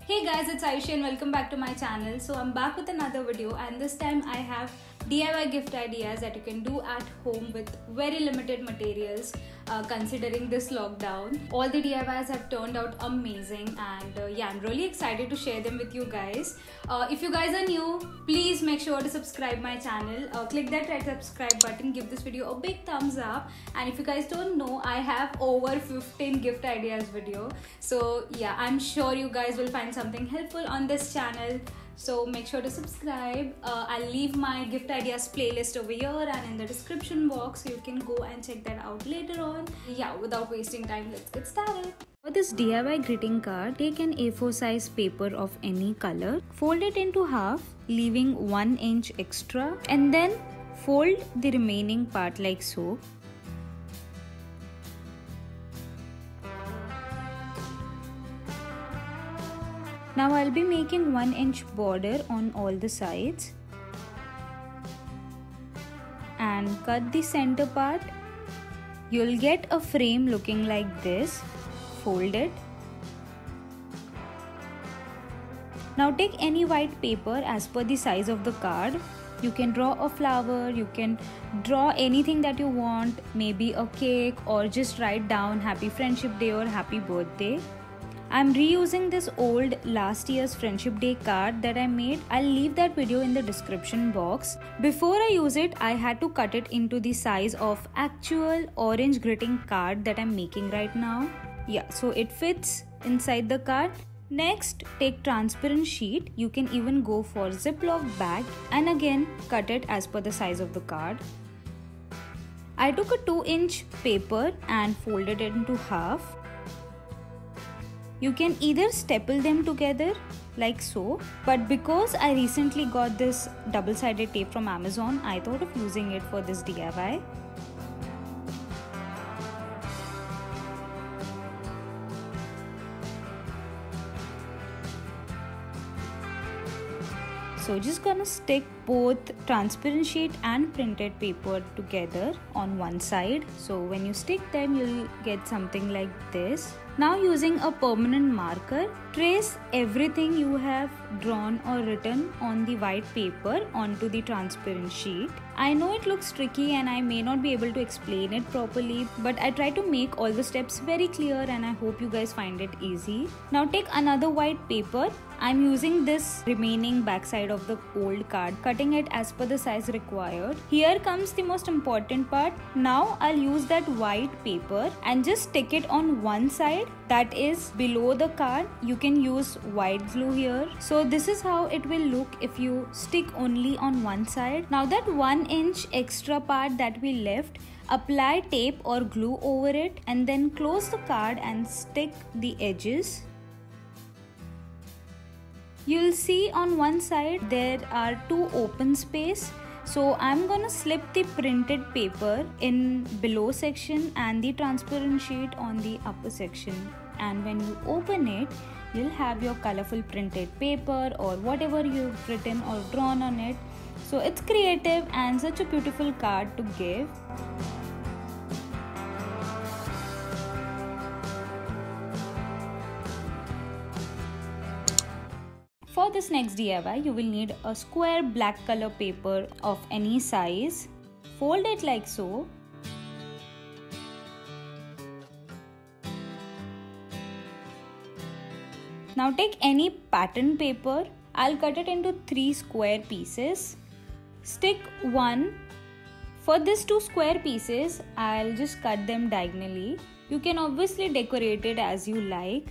Hey guys, it's Ayushi and welcome back to my channel. So I'm back with another video, and this time I have DIY gift ideas that you can do at home with very limited materials considering this lockdown. All the DIYs have turned out amazing, and yeah, I'm really excited to share them with you guys. If you guys are new, please make sure to subscribe my channel. Click that red subscribe button, give this video a big thumbs up, and if you guys don't know, I have over 15 gift ideas video. So yeah, I'm sure you guys will find something helpful on this channel. So make sure to subscribe. I'll leave my gift ideas playlist over here and in the description box, so you can go and check that out later on. Yeah, without wasting time, let's get started. For this DIY greeting card, take an A4 size paper of any color, fold it into half, leaving 1 inch extra, and then fold the remaining part like so. Now I'll be making 1 inch border on all the sides and cut the center part. You'll get a frame looking like this. Fold it. Now take any white paper as per the size of the card. You can draw a flower, you can draw anything that you want, maybe a cake, or just write down Happy Friendship Day or Happy Birthday. I'm reusing this old last year's Friendship Day card that I made. I'll leave that video in the description box. Before I use it, I had to cut it into the size of actual orange greeting card that I'm making right now. Yeah, so it fits inside the card. Next, take transparent sheet. You can even go for Ziploc bag and again cut it as per the size of the card. I took a 2 inch paper and folded it into half. You can either staple them together like so, but because I recently got this double-sided tape from Amazon, I thought of using it for this DIY. So just gonna stick both transparent sheet and printed paper together on one side. So when you stick them, you'll get something like this. Now using a permanent marker, trace everything you have drawn or written on the white paper onto the transparent sheet. I know it looks tricky and I may not be able to explain it properly, but I try to make all the steps very clear and I hope you guys find it easy. Now take another white paper. I'm using this remaining backside of the old card, cutting it as per the size required. Here comes the most important part. Now I'll use that white paper and just stick it on one side, that is below the card. You can use white glue here. So this is how it will look if you stick only on one side. Now that 1 inch extra part that we left, apply tape or glue over it and then close the card and stick the edges. You'll see on one side there are 2 open space. So I'm gonna slip the printed paper in below section and the transparent sheet on the upper section. And when you open it, you'll have your colorful printed paper or whatever you've written or drawn on it. So it's creative and such a beautiful card to give. For this next DIY, you will need a square black color paper of any size. Fold it like so. Now take any pattern paper. I'll cut it into 3 square pieces. Stick one. For these 2 square pieces, I'll just cut them diagonally. You can obviously decorate it as you like.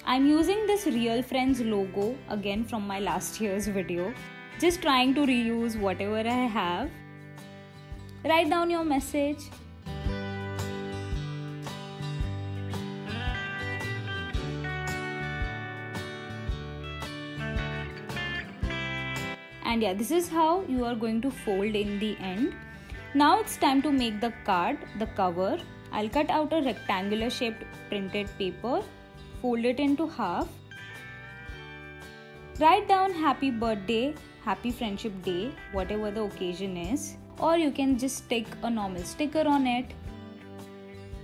I'm using this Real Friends logo again from my last year's video. Just trying to reuse whatever I have. Write down your message. And yeah, this is how you are going to fold in the end. Now it's time to make the card, the cover. I'll cut out a rectangular shaped printed paper, fold it into half. Write down happy birthday, happy friendship day, whatever the occasion is, or you can just stick a normal sticker on it.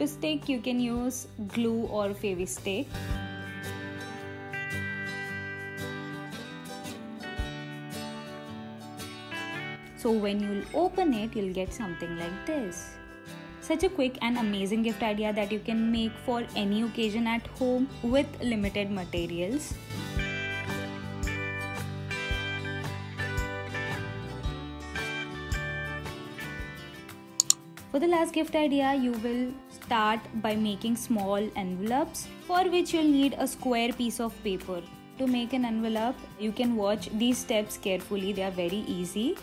To stick, you can use glue or Fevi-Stick. So when you'll open it, you'll get something like this. Such a quick and amazing gift idea that you can make for any occasion at home with limited materials. For the last gift idea, you will start by making small envelopes, for which you'll need a square piece of paper. To make an envelope, you can watch these steps carefully, they are very easy.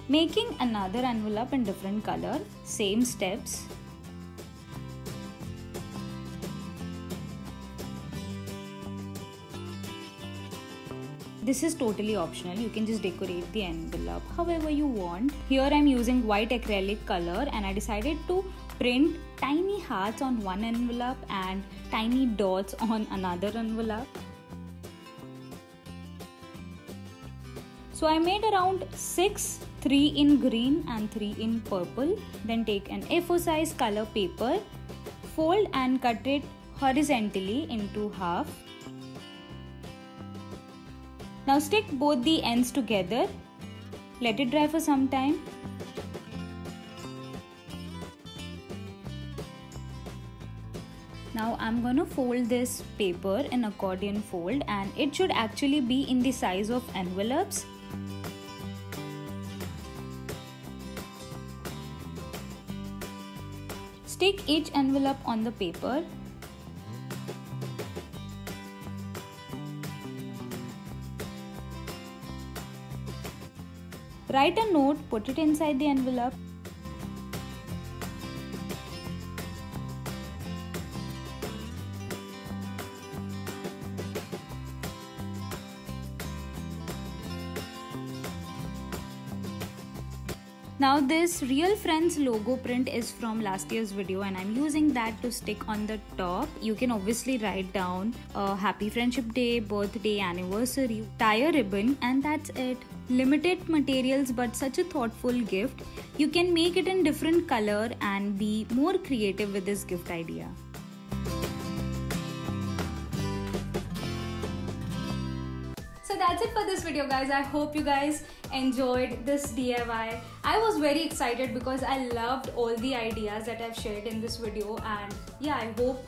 Making another envelope in different color, same steps. This is totally optional, you can just decorate the envelope however you want. Here I am using white acrylic color and I decided to print tiny hearts on one envelope and tiny dots on another envelope. So I made around 6, 3 in green and 3 in purple. Then take an A4 size color paper, fold and cut it horizontally into half. Now stick both the ends together. Let it dry for some time. Now I'm gonna fold this paper in accordion fold, and it should actually be in the size of envelopes. Stick each envelope on the paper. Write a note, put it inside the envelope. Now this Real Friends logo print is from last year's video and I'm using that to stick on the top. You can obviously write down happy friendship day, birthday, anniversary, tie a ribbon, and that's it. Limited materials but such a thoughtful gift. You can make it in different color and be more creative with this gift idea. So that's it for this video guys. I hope you guys enjoyed this DIY. I was very excited because I loved all the ideas that I've shared in this video, and yeah, I hope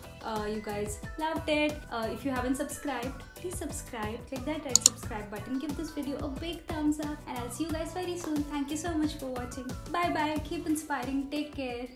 you guys loved it. If you haven't subscribed, please subscribe. Click that red subscribe button. Give this video a big thumbs up and I'll see you guys very soon. Thank you so much for watching. Bye bye. Keep inspiring. Take care.